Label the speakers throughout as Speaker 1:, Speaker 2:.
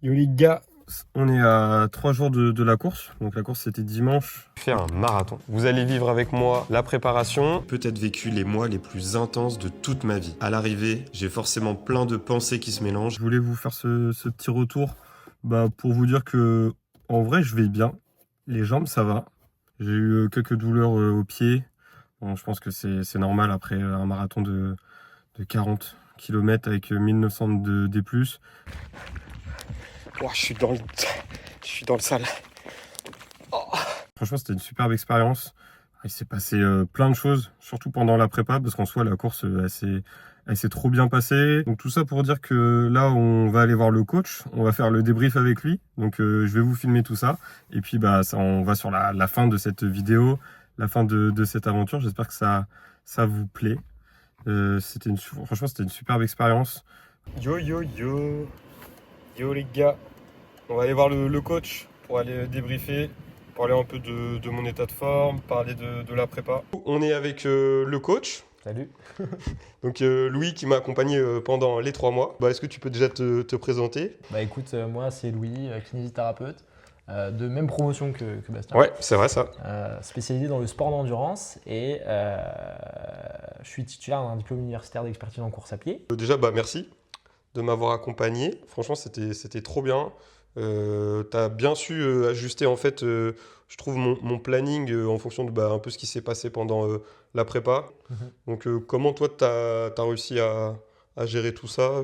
Speaker 1: Yo les gars, on est à 3 jours de la course. Donc la course c'était dimanche.
Speaker 2: Faire un marathon. Vous allez vivre avec moi la préparation. Peut-être vécu les mois les plus intenses de toute ma vie. À l'arrivée, j'ai forcément plein de pensées qui se mélangent.
Speaker 1: Je voulais vous faire ce petit retour pour vous dire que en vrai je vais bien. Les jambes ça va. J'ai eu quelques douleurs aux pieds. Bon, je pense que c'est normal après un marathon de 40 km avec 1900 de D+.
Speaker 2: Oh, je suis dans le sale.
Speaker 1: Franchement, c'était une superbe expérience. Il s'est passé plein de choses, surtout pendant la prépa, parce qu'en soi, la course, elle s'est trop bien passée. Donc tout ça pour dire que là, on va aller voir le coach, on va faire le débrief avec lui. Donc je vais vous filmer tout ça. Et puis on va sur la fin de cette vidéo, la fin de cette aventure. J'espère que ça vous plaît. Franchement, c'était une superbe expérience. Yo, yo, yo. Yo les gars. On va aller voir le coach pour aller débriefer, parler un peu de mon état de forme, parler de la prépa.
Speaker 2: On est avec le coach.
Speaker 3: Salut.
Speaker 2: Donc Louis qui m'a accompagné pendant les 3 mois. Est-ce que tu peux déjà te présenter?
Speaker 3: Bah écoute, moi c'est Louis, kinésithérapeute, de même promotion que Bastien.
Speaker 2: Ouais, c'est vrai ça.
Speaker 3: Spécialisé dans le sport d'endurance et je suis titulaire d'un diplôme universitaire d'expertise en course à pied.
Speaker 2: Déjà, merci de m'avoir accompagné. Franchement, c'était trop bien. Tu as bien su ajuster en fait, je trouve mon planning en fonction de un peu ce qui s'est passé pendant la prépa. Donc comment toi tu as réussi à gérer tout ça?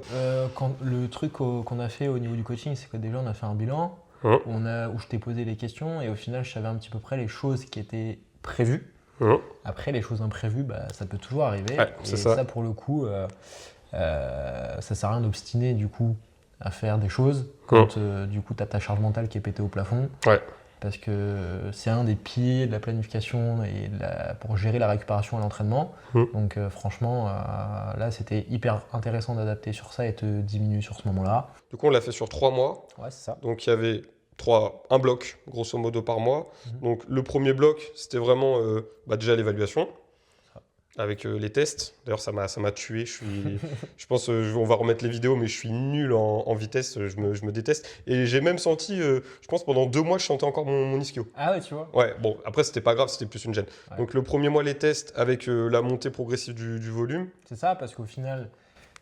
Speaker 3: Le truc qu'on a fait au niveau du coaching, c'est que déjà on a fait un bilan
Speaker 2: Hein,
Speaker 3: où je t'ai posé les questions et au final je savais un petit peu près les choses qui étaient prévues.
Speaker 2: hein.
Speaker 3: Après les choses imprévues, ça peut toujours arriver.
Speaker 2: Ouais,
Speaker 3: Et
Speaker 2: c'est ça.
Speaker 3: ça pour le coup, ça sert à rien d'obstiner du coup à faire des choses quand du coup tu as ta charge mentale qui est pétée au plafond.
Speaker 2: Ouais.
Speaker 3: Parce que c'est un des piliers de la planification et pour gérer la récupération à l'entraînement. Donc franchement, là c'était hyper intéressant d'adapter sur ça et te diminuer sur ce moment-là.
Speaker 2: Du coup, on l'a fait sur 3 mois.
Speaker 3: Ouais, c'est ça.
Speaker 2: Donc il y avait un bloc, grosso modo, par mois. Donc le premier bloc, c'était vraiment déjà l'évaluation. Avec les tests. D'ailleurs, ça m'a tué. Je pense, on va remettre les vidéos, mais je suis nul en vitesse. Je me déteste. Et j'ai même senti, je pense, pendant 2 mois, je sentais encore mon ischio.
Speaker 3: Ah ouais, tu vois.
Speaker 2: Ouais, bon, après, c'était pas grave, c'était plus une gêne.
Speaker 3: Ouais.
Speaker 2: Donc, le premier mois, les tests avec la montée progressive du volume.
Speaker 3: C'est ça, parce qu'au final,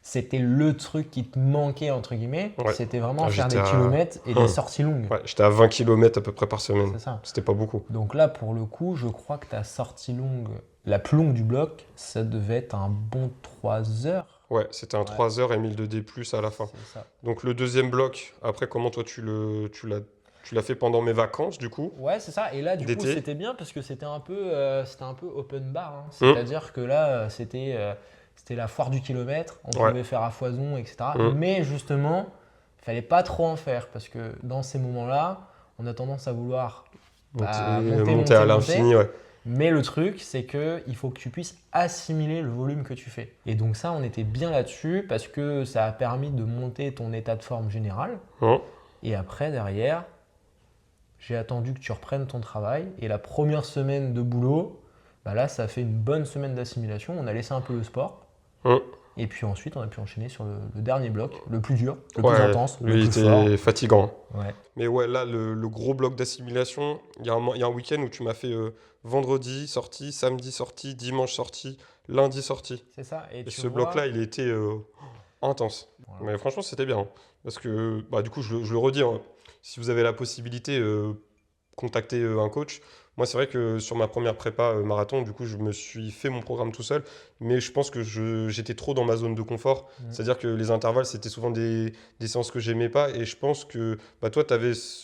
Speaker 3: c'était le truc qui te manquait, entre guillemets.
Speaker 2: Ouais.
Speaker 3: C'était vraiment
Speaker 2: Ah,
Speaker 3: faire des
Speaker 2: j'étais à-
Speaker 3: kilomètres et des sorties longues.
Speaker 2: Ouais, j'étais à 20 km à peu près par semaine.
Speaker 3: C'est ça.
Speaker 2: C'était pas beaucoup.
Speaker 3: Donc là, pour le coup, je crois que ta sortie longue, la plus longue du bloc, ça devait être un bon 3 heures.
Speaker 2: Ouais, c'était un 3 heures et 1000 de D+, à la fin.
Speaker 3: C'est ça.
Speaker 2: Donc, le deuxième bloc, après, comment toi, tu l'as fait pendant mes vacances, du coup?
Speaker 3: Ouais, c'est ça. Et là, du coup,
Speaker 2: D'été.
Speaker 3: c'était bien parce que c'était un peu open bar, hein. C'est-à-dire que là, c'était la foire du kilomètre. On
Speaker 2: Ouais.
Speaker 3: pouvait faire à foison, etc.
Speaker 2: Mm.
Speaker 3: Mais justement, il fallait pas trop en faire parce que dans ces moments-là, on a tendance à vouloir
Speaker 2: Monter à l'infini, ouais.
Speaker 3: Mais le truc, c'est qu'il faut que tu puisses assimiler le volume que tu fais. Et donc ça, on était bien là-dessus parce que ça a permis de monter ton état de forme général.
Speaker 2: Hein.
Speaker 3: Et après, derrière, j'ai attendu que tu reprennes ton travail. Et la première semaine de boulot, là, ça a fait une bonne semaine d'assimilation. On a laissé un peu le sport.
Speaker 2: Hein.
Speaker 3: Et puis ensuite, on a pu enchaîner sur le dernier bloc, le plus dur, le
Speaker 2: Ouais,
Speaker 3: plus intense, le
Speaker 2: lui, il
Speaker 3: plus fort.
Speaker 2: était fatigant.
Speaker 3: Ouais.
Speaker 2: Mais ouais, là, le gros bloc d'assimilation, il y a un week-end où tu m'as fait vendredi sortie, samedi sortie, dimanche sortie, lundi sortie.
Speaker 3: C'est ça.
Speaker 2: Et
Speaker 3: tu
Speaker 2: ce
Speaker 3: vois,
Speaker 2: bloc-là, il était intense.
Speaker 3: Voilà.
Speaker 2: Mais franchement, c'était bien. Hein. Parce que, du coup, je le redis, hein, si vous avez la possibilité, contactez un coach. Moi, c'est vrai que sur ma première prépa marathon, du coup, je me suis fait mon programme tout seul. Mais je pense que j'étais trop dans ma zone de confort. C'est-à-dire que les intervalles, c'était souvent des séances que j'aimais pas. Et je pense que toi,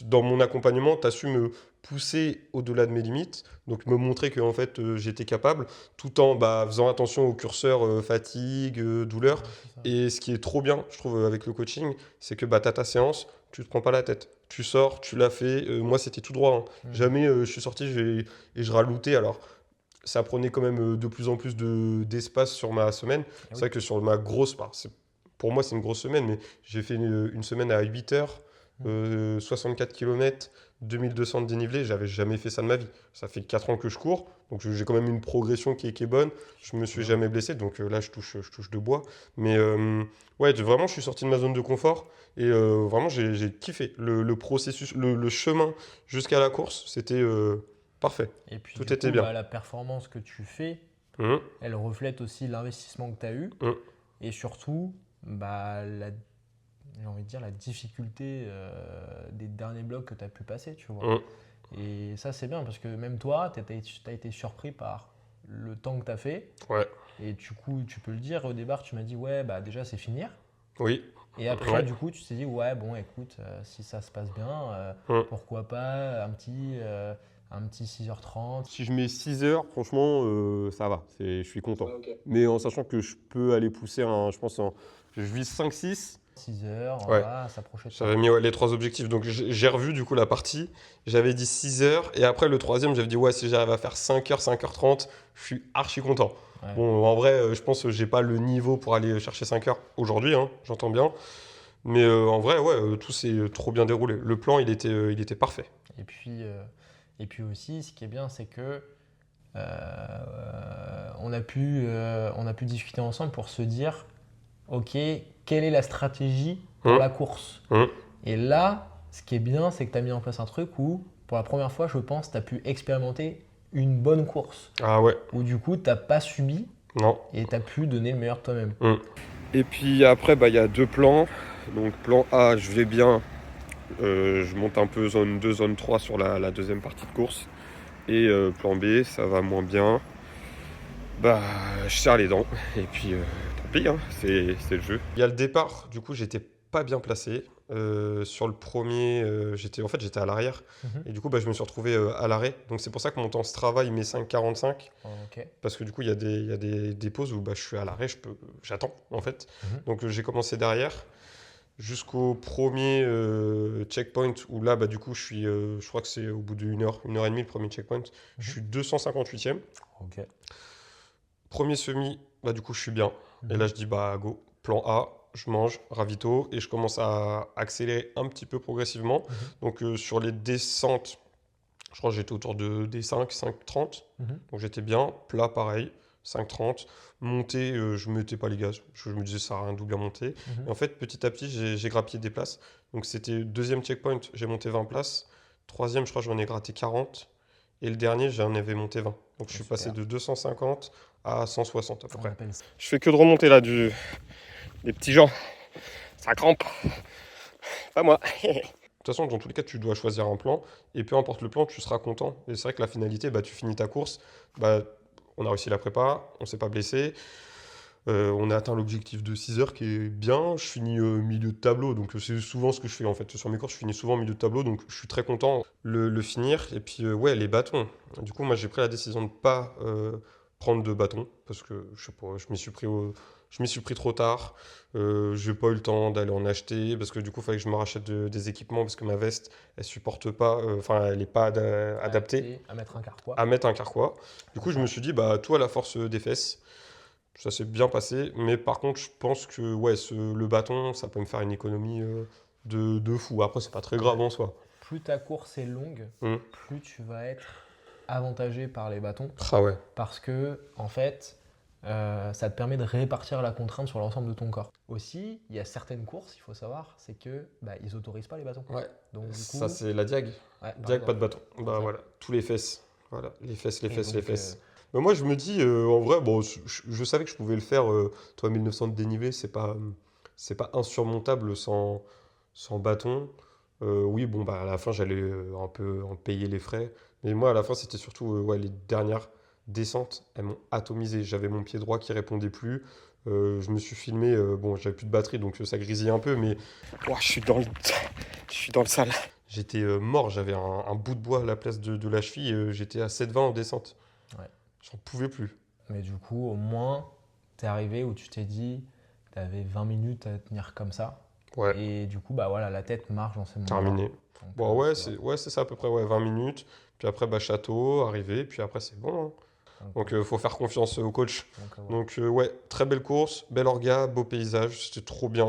Speaker 2: dans mon accompagnement, tu as su me pousser au-delà de mes limites. Donc, me montrer que en fait, j'étais capable, tout en faisant attention au curseur fatigue, douleur.
Speaker 3: Ouais, c'est ça.
Speaker 2: Et ce qui est trop bien, je trouve, avec le coaching, c'est que tu as ta séance, tu te prends pas la tête. Tu sors, tu l'as fait. Moi, c'était tout droit. Hein. Jamais je suis sorti et je raloutais. Alors, ça prenait quand même de plus en plus d'espace sur ma semaine. C'est vrai que sur ma grosse part, pour moi, c'est une grosse semaine, mais j'ai fait une semaine à 8 heures 64 km, 2200 de dénivelé, j'avais jamais fait ça de ma vie. Ça fait 4 ans que je cours, donc j'ai quand même une progression qui est bonne. Je me suis jamais blessé, donc là je touche de bois. Mais ouais, vraiment, je suis sorti de ma zone de confort et vraiment, j'ai kiffé. Le processus, le chemin jusqu'à la course, c'était parfait.
Speaker 3: Et puis,
Speaker 2: Tout
Speaker 3: du
Speaker 2: était
Speaker 3: coup,
Speaker 2: bien.
Speaker 3: bah, la performance que tu fais,
Speaker 2: Hum,
Speaker 3: elle reflète aussi l'investissement que tu as eu
Speaker 2: hum,
Speaker 3: et surtout, bah, j'ai envie de dire, la difficulté des derniers blocs que tu as pu passer, tu vois.
Speaker 2: hum.
Speaker 3: Et ça, c'est bien parce que même toi, tu as été surpris par le temps que tu as fait.
Speaker 2: Ouais,
Speaker 3: Et du coup, tu peux le dire, au départ, tu m'as dit, ouais, bah déjà, c'est finir.
Speaker 2: oui,
Speaker 3: Et après,
Speaker 2: ouais.
Speaker 3: du coup, tu t'es dit, ouais, bon, écoute, si ça se passe bien,
Speaker 2: Hum.
Speaker 3: pourquoi pas un petit 6h30.
Speaker 1: Si je mets 6 heures, franchement, ça va, je suis content. Mais en sachant que je peux aller pousser, je vise 5-6.
Speaker 3: 6h,
Speaker 2: Ouais.
Speaker 3: voilà, s'approcher de ça.
Speaker 2: J'avais mis ouais, les 3 objectifs. Donc j'ai revu du coup la partie. J'avais dit 6 heures. Et après le troisième, j'avais dit ouais, si j'arrive à faire 5 heures, 5h30, je suis archi content.
Speaker 3: Ouais.
Speaker 2: Bon, en vrai, je pense que j'ai pas le niveau pour aller chercher 5 heures aujourd'hui, hein, j'entends bien. Mais en vrai, ouais, tout s'est trop bien déroulé. Le plan, il était parfait.
Speaker 3: Et puis aussi, ce qui est bien, c'est que on a pu discuter ensemble pour se dire, ok, quelle est la stratégie pour
Speaker 2: Hum,
Speaker 3: la course?
Speaker 2: hum.
Speaker 3: Et là, ce qui est bien, c'est que tu as mis en place un truc où, pour la première fois, je pense, tu as pu expérimenter une bonne course.
Speaker 2: Ah ouais,
Speaker 3: Où du coup, tu n'as pas subi
Speaker 2: non.
Speaker 3: et tu as pu donner le meilleur de toi-même.
Speaker 1: Et puis après, il y a 2 plans. Donc plan A, je vais bien. Je monte un peu zone 2, zone 3 sur la deuxième partie de course. Et plan B, ça va moins bien. Bah, je serre les dents. Et puis, tant pis, hein, c'est le jeu.
Speaker 2: Il y a le départ, du coup, j'étais pas bien placé. Sur le premier, j'étais à l'arrière.
Speaker 3: Mhm.
Speaker 2: Et du coup, bah, je me suis retrouvé à l'arrêt. Donc c'est pour ça que mon temps Strava, il met 5,45.
Speaker 3: Ok.
Speaker 2: Parce que du coup, il y a des pauses où bah, je suis à l'arrêt, j'attends en fait.
Speaker 3: Mhm.
Speaker 2: Donc j'ai commencé derrière jusqu'au premier checkpoint où là, bah, du coup, je crois que c'est au bout d'une heure, 1h30 le premier checkpoint. Je suis 258e.
Speaker 3: Ok.
Speaker 2: Premier semi, bah, du coup, je suis bien. Et
Speaker 3: Mhm.
Speaker 2: là, je dis, bah, go, plan A, je mange, ravito, et je commence à accélérer un petit peu progressivement.
Speaker 3: Mhm.
Speaker 2: Donc, sur les descentes, je crois que j'étais autour de D5, 5,30.
Speaker 3: Mhm.
Speaker 2: Donc, j'étais bien. Plat, pareil, 5,30. Montée, je ne mettais pas les gaz. Je me disais, ça sert à rien de bien monter.
Speaker 3: Mhm.
Speaker 2: Et en fait, petit à petit, j'ai grappillé des places. Donc, c'était deuxième checkpoint, j'ai monté 20 places. Troisième, je crois que j'en ai gratté 40. Et le dernier, j'en avais monté 20. Donc, je suis
Speaker 3: Super.
Speaker 2: passé de 250 à 160 à peu
Speaker 3: On
Speaker 2: près.
Speaker 3: appelle ça.
Speaker 1: Je fais que de remonter là, des petits gens. Ça crampe. Pas moi.
Speaker 2: De toute façon, dans tous les cas, tu dois choisir un plan. Et peu importe le plan, tu seras content. Et c'est vrai que la finalité, bah, tu finis ta course. Bah, on a réussi la prépa, on s'est pas blessé. On a atteint l'objectif de 6 heures qui est bien. Je finis milieu de tableau. Donc c'est souvent ce que je fais en fait. Sur mes courses, je finis souvent milieu de tableau. Donc je suis très content le finir. Et puis ouais, les bâtons. Du coup, moi j'ai pris la décision de ne pas prendre de bâtons. Parce que je sais pas, je m'y suis pris trop tard. J'ai pas eu le temps d'aller en acheter. Parce que du coup, il fallait que je me rachète des équipements. Parce que ma veste, elle supporte pas. Enfin, elle n'est pas adaptée
Speaker 3: À mettre un carquois.
Speaker 2: à mettre un carquois. Du coup, je me suis dit, bah, tout à la force des fesses. Ça s'est bien passé, mais par contre, je pense que ouais, le bâton, ça peut me faire une économie de fou. Après, c'est pas très grave en soi.
Speaker 3: Plus ta course est longue,
Speaker 2: Hmm.
Speaker 3: plus tu vas être avantagé par les bâtons.
Speaker 2: Ah ouais.
Speaker 3: Parce que, en fait, ça te permet de répartir la contrainte sur l'ensemble de ton corps. Aussi, il y a certaines courses, il faut savoir, c'est que bah, ils autorisent pas les bâtons.
Speaker 2: Ouais.
Speaker 3: Donc du coup,
Speaker 2: Ça, c'est la diag.
Speaker 3: ouais, par
Speaker 2: Diag, pas de
Speaker 3: exemple.
Speaker 2: bâton. Bah voilà, tous les fesses. Voilà, les fesses, les
Speaker 3: Et
Speaker 2: fesses,
Speaker 3: donc,
Speaker 2: les fesses. Mais moi, je me dis, en vrai, bon, je savais que je pouvais le faire. Toi, 1900 de dénivelé, c'est pas insurmontable sans bâton. Oui, bon, bah, à la fin, j'allais un peu en payer les frais. Mais moi, à la fin, c'était surtout ouais, les dernières descentes. Elles m'ont atomisé. J'avais mon pied droit qui répondait plus. Je me suis filmé. Bon, j'avais plus de batterie, donc ça grésillait un peu. Mais
Speaker 1: Ouah, je suis dans le sale.
Speaker 2: j'étais mort. J'avais un bout de bois à la place de la cheville. J'étais à 7,20 en descente.
Speaker 3: Ouais.
Speaker 2: J'en pouvais plus.
Speaker 3: Mais du coup, au moins, tu es arrivé où tu t'es dit, tu avais 20 minutes à tenir comme ça.
Speaker 2: Ouais,
Speaker 3: Et du coup, bah voilà, la tête marche dans ces moments-là.
Speaker 2: terminé.
Speaker 3: Donc,
Speaker 2: Bon, ouais,
Speaker 3: tu
Speaker 2: c'est ça à peu près, ouais, 20 minutes. Puis après, bah, château, arrivé. Puis après, c'est bon, hein.
Speaker 3: vois.
Speaker 2: Donc, faut faire confiance au coach.
Speaker 3: Ouais.
Speaker 2: Donc, ouais, très belle course, bel orga, beau paysage. C'était trop bien.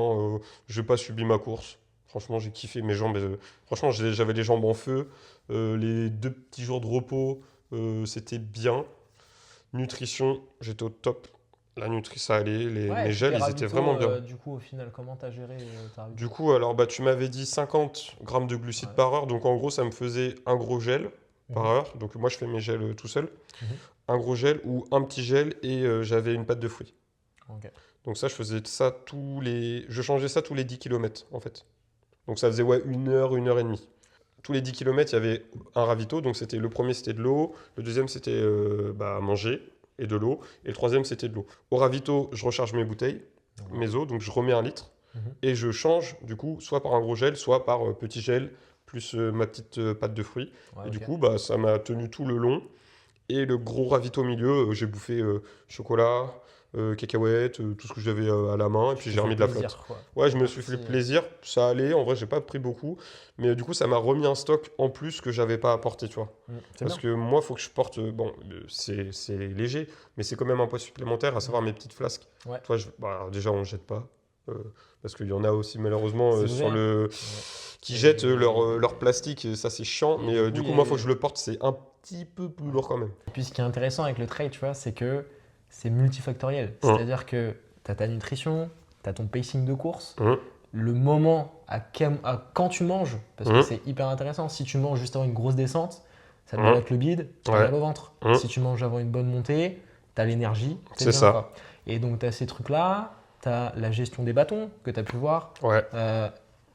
Speaker 2: J'ai pas subi ma course. Franchement, j'ai kiffé mes jambes. Franchement, j'avais les jambes en feu. Les 2 petits jours de repos, c'était bien. Nutrition, j'étais au top. La nutrition, ça allait.
Speaker 3: Ouais,
Speaker 2: Mes
Speaker 3: et
Speaker 2: gels, ils étaient vraiment bien.
Speaker 3: du coup, au final, comment t'as géré ta ravito?
Speaker 2: Du coup, alors, bah, tu m'avais dit 50 grammes de glucides
Speaker 3: Ouais.
Speaker 2: par heure. Donc, en gros, ça me faisait un gros gel par
Speaker 3: Mhm.
Speaker 2: heure. Donc, moi, je fais mes gels tout seul.
Speaker 3: Mhm.
Speaker 2: Un gros gel ou un petit gel et j'avais une pâte de fruits.
Speaker 3: Ok.
Speaker 2: Donc, ça, je faisais ça Je changeais ça tous les 10 km, en fait. Donc, ça faisait, ouais, 1 heure et demie. Tous les 10 km, il y avait un ravito. Donc, le premier, c'était de l'eau. Le deuxième, c'était à manger et de l'eau. Et le troisième, c'était de l'eau. Au ravito, je recharge mes bouteilles,
Speaker 3: Ouais.
Speaker 2: mes eaux. Donc, je remets 1 litre.
Speaker 3: Mhm.
Speaker 2: Et je change, du coup, soit par un gros gel, soit par petit gel, plus ma petite pâte de fruits.
Speaker 3: Ouais,
Speaker 2: Et du
Speaker 3: ok.
Speaker 2: coup, bah, ça m'a tenu tout le long. Et le gros ravito au milieu, j'ai bouffé chocolat, cacahuètes, tout ce que j'avais à la main. Et puis,
Speaker 3: Tu
Speaker 2: j'ai
Speaker 3: t'es
Speaker 2: remis
Speaker 3: fait
Speaker 2: de la
Speaker 3: plaisir,
Speaker 2: flotte.
Speaker 3: quoi.
Speaker 2: Ouais, je
Speaker 3: T'es
Speaker 2: me suis fait
Speaker 3: parti,
Speaker 2: plaisir. Ça allait. En vrai, j'ai pas pris beaucoup. Mais du coup, ça m'a remis un stock en plus que j'avais pas apporté, tu vois.
Speaker 3: C'est
Speaker 2: Parce
Speaker 3: bien.
Speaker 2: que moi, il faut que je porte. Bon, c'est léger, mais c'est quand même un poids supplémentaire, à savoir mes petites flasques.
Speaker 3: Ouais.
Speaker 2: Toi, alors déjà, on ne jette pas. euh, parce qu'il y en a aussi, malheureusement,
Speaker 3: C'est
Speaker 2: sur
Speaker 3: vrai,
Speaker 2: le.
Speaker 3: Ouais.
Speaker 2: Qui
Speaker 3: Et-
Speaker 2: jettent leur plastique. Ça, c'est chiant.
Speaker 3: Et
Speaker 2: Mais
Speaker 3: du coup,
Speaker 2: du
Speaker 3: il
Speaker 2: coup,
Speaker 3: y
Speaker 2: moi,
Speaker 3: a-
Speaker 2: il faut que je le porte. C'est un petit peu plus lourd quand même.
Speaker 3: Et puis ce qui est intéressant avec le trail, tu vois, c'est que c'est multifactoriel.
Speaker 2: Hum.
Speaker 3: C'est-à-dire que tu as ta nutrition, tu as ton pacing de course,
Speaker 2: Hum,
Speaker 3: le moment quand tu manges, parce que
Speaker 2: Hum.
Speaker 3: c'est hyper intéressant. Si tu manges juste avant une grosse descente, ça te
Speaker 2: Hum.
Speaker 3: bloque le bide, tu as
Speaker 2: Ouais.
Speaker 3: mal au ventre.
Speaker 2: Hum.
Speaker 3: Si tu manges avant une bonne montée, tu as l'énergie,
Speaker 2: C'est
Speaker 3: bien,
Speaker 2: ça.
Speaker 3: quoi. Et donc tu as ces trucs-là, tu as la gestion des bâtons que tu as pu voir,
Speaker 2: Ouais.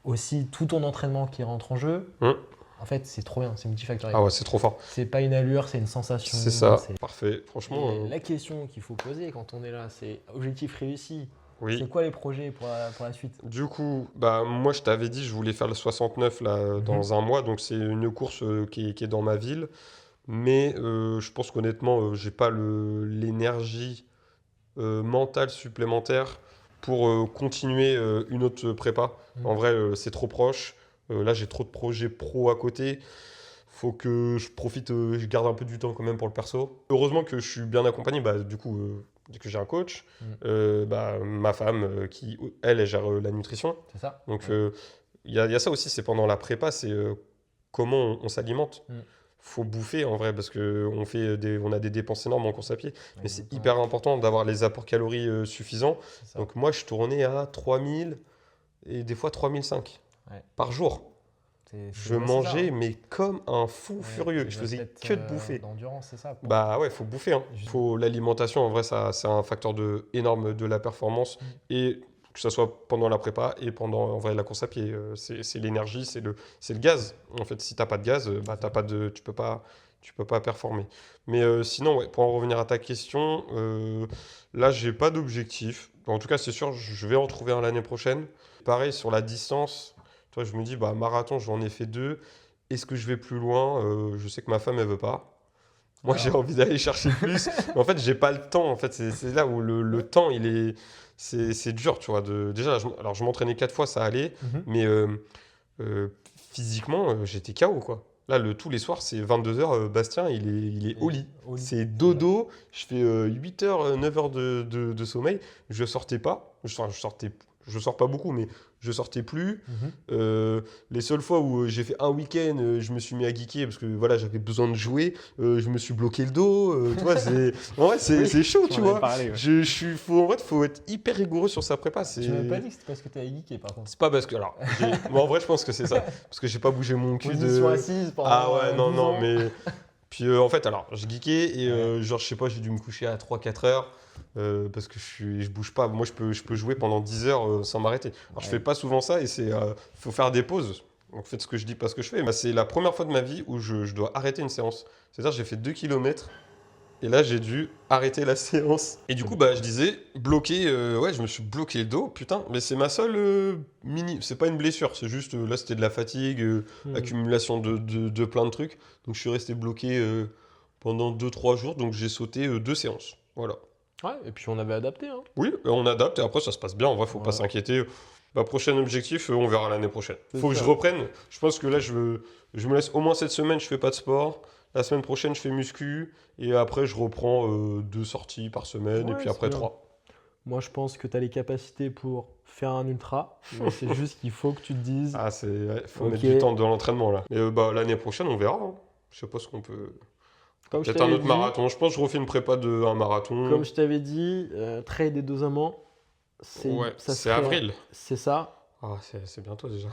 Speaker 3: aussi tout ton entraînement qui rentre en jeu.
Speaker 2: Hum.
Speaker 3: En fait, c'est trop bien, c'est multifactoriel.
Speaker 2: Ah ouais, c'est trop fort.
Speaker 3: C'est pas une allure, c'est une sensation.
Speaker 2: C'est ça.
Speaker 3: c'est-
Speaker 2: Parfait. Franchement,
Speaker 3: Et la question qu'il faut poser quand on est là, c'est objectif réussi.
Speaker 2: oui.
Speaker 3: C'est quoi les projets pour la suite?
Speaker 2: Du coup, bah, moi, je t'avais dit, je voulais faire le 69 là, dans un mois. Donc, c'est une course qui est dans ma ville. Mais je pense qu'honnêtement, j'ai pas l'énergie mentale supplémentaire pour continuer une autre prépa. En vrai, c'est trop proche. Là, j'ai trop de projets pro à côté. Faut que je profite, je garde un peu du temps quand même pour le perso. Heureusement que je suis bien accompagné. Bah, du coup, que j'ai un coach. Bah, ma femme, qui, elle gère la nutrition.
Speaker 3: C'est ça?
Speaker 2: Donc, il y a ça aussi, c'est pendant la prépa, c'est comment on s'alimente.
Speaker 3: Mm.
Speaker 2: Faut bouffer en vrai, parce qu'on on a des dépenses énormes en course à pied. Mais c'est
Speaker 3: Exactement.
Speaker 2: hyper important d'avoir les apports calories suffisants.
Speaker 3: C'est ça.
Speaker 2: Donc, moi, je tournais à 3000 et des fois 3005
Speaker 3: Ouais.
Speaker 2: par jour.
Speaker 3: C'est
Speaker 2: Je
Speaker 3: ça,
Speaker 2: mangeais,
Speaker 3: hein.
Speaker 2: mais comme un fou
Speaker 3: Ouais,
Speaker 2: furieux.
Speaker 3: les
Speaker 2: Je faisais
Speaker 3: athlètes,
Speaker 2: que de bouffer.
Speaker 3: d'endurance, c'est ça.
Speaker 2: Bah ouais, faut bouffer. Hein.
Speaker 3: Juste-
Speaker 2: L'alimentation, en vrai, c'est un facteur énorme de la performance. Et que ce soit pendant la prépa et pendant en vrai, la course à pied. C'est l'énergie, c'est le gaz. En fait, si t'as pas de gaz, bah, tu peux pas performer. Mais sinon, ouais, pour en revenir à ta question, là, j'ai pas d'objectif. En tout cas, c'est sûr, je vais en trouver un l'année prochaine. Pareil, sur la distance, toi, je me dis, bah, marathon, j'en ai fait 2. Est-ce que je vais plus loin? Je sais que ma femme, elle veut pas. Moi, j'ai envie d'aller chercher plus. Mais en fait, j'ai pas le temps. En fait, c'est là où le temps, c'est dur, tu vois. Déjà, alors je m'entraînais 4 fois, ça allait.
Speaker 3: Mhm.
Speaker 2: Mais physiquement, j'étais KO, quoi. Là, tous les soirs, c'est 22h, Bastien, il est au lit.
Speaker 3: Au lit.
Speaker 2: C'est dodo. Je fais 8h, 9h de sommeil. Je sortais pas. Je sors pas beaucoup, mais je sortais plus.
Speaker 3: Mhm.
Speaker 2: Les seules fois où j'ai fait un week-end, je me suis mis à geeker parce que voilà, j'avais besoin de jouer. Je me suis bloqué le dos. Tu vois, en vrai, c'est
Speaker 3: Oui,
Speaker 2: chaud,
Speaker 3: tu
Speaker 2: tu
Speaker 3: m'en avais
Speaker 2: vois.
Speaker 3: parlé, ouais.
Speaker 2: En vrai, faut être hyper rigoureux sur sa prépa.
Speaker 3: Tu m'avais pas dit que c'était parce que t'avais geeké par contre.
Speaker 2: C'est pas parce que. Alors, moi, en vrai, je pense que c'est ça. Parce que j'ai pas bougé mon cul
Speaker 3: Position assise pendant
Speaker 2: Ah ouais, non,
Speaker 3: 12
Speaker 2: non,
Speaker 3: ans.
Speaker 2: mais. Puis en fait, alors, je geekais et genre, je sais pas, j'ai dû me coucher à 3-4 heures parce que je bouge pas. Moi, je peux jouer pendant 10 heures sans m'arrêter. Alors, je fais pas souvent ça et faut faire des pauses. Donc, faites ce que je dis, pas ce que je fais. Mais c'est la première fois de ma vie où je dois arrêter une séance. C'est-à-dire, j'ai fait 2 km et là, j'ai dû arrêter la séance. Et du coup, bah, je disais, bloqué, ouais, je me suis bloqué le dos, putain. Mais c'est ma seule c'est pas une blessure, c'est juste, là, c'était de la fatigue, accumulation de plein de trucs. Donc, je suis resté bloqué pendant 2-3 jours, donc j'ai sauté 2 séances. Voilà.
Speaker 3: Ouais, et puis on avait adapté. Hein.
Speaker 2: Oui, on adapte et après, ça se passe bien. En vrai, faut pas
Speaker 3: Ouais.
Speaker 2: s'inquiéter. Bah, prochain objectif, on verra l'année prochaine.
Speaker 3: C'est
Speaker 2: Faut que
Speaker 3: ça.
Speaker 2: je reprenne. Je pense que là, je me laisse au moins cette semaine, je fais pas de sport. La semaine prochaine, je fais muscu. Et après, je reprends 2 sorties par semaine. Et
Speaker 3: Ouais,
Speaker 2: puis
Speaker 3: c'est
Speaker 2: après,
Speaker 3: bien.
Speaker 2: 3.
Speaker 3: Moi, je pense que tu as les capacités pour faire un ultra. Mais c'est juste qu'il faut que tu te dises.
Speaker 2: Ah, faut
Speaker 3: Ok.
Speaker 2: mettre du temps dans l'entraînement là. Mais l'année prochaine, on verra, hein. Je sais pas ce qu'on peut.
Speaker 3: Comme je
Speaker 2: Peut-être un
Speaker 3: t'avais
Speaker 2: autre
Speaker 3: dit,
Speaker 2: marathon. Je pense que je refais une prépa de un marathon.
Speaker 3: Comme je t'avais dit, trade et 2 amants,
Speaker 2: Ouais,
Speaker 3: ça
Speaker 2: c'est
Speaker 3: serait-
Speaker 2: avril.
Speaker 3: C'est ça.
Speaker 2: Ah, c'est bientôt déjà.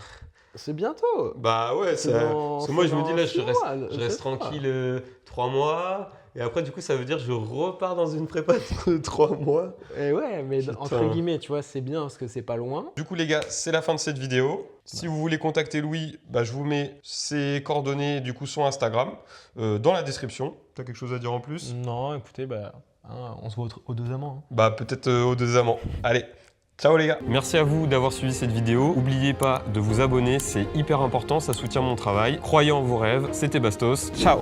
Speaker 3: C'est bientôt.
Speaker 2: Bah ouais,
Speaker 3: C'est dans-
Speaker 2: parce que moi
Speaker 3: c'est
Speaker 2: je me dis
Speaker 3: dans
Speaker 2: là,
Speaker 3: 6 mois,
Speaker 2: je reste
Speaker 3: c'est ça.
Speaker 2: tranquille 3 mois. Et après, du coup, ça veut dire que je repars dans une prépa de 3 mois.
Speaker 3: Et ouais, mais
Speaker 2: Putain.
Speaker 3: entre guillemets, tu vois, c'est bien parce que c'est pas loin.
Speaker 2: Du coup, les gars, c'est la fin de cette vidéo. Si vous voulez contacter Louis, je vous mets ses coordonnées, du coup, son Instagram dans la description. T'as quelque chose à dire en plus?
Speaker 3: Non, écoutez, on se voit aux 2 amants.
Speaker 2: Peut-être aux 2 amants. Allez, ciao les gars. Merci à vous d'avoir suivi cette vidéo. N'oubliez pas de vous abonner, c'est hyper important, ça soutient mon travail. Croyez en vos rêves, c'était Bastos. Ciao.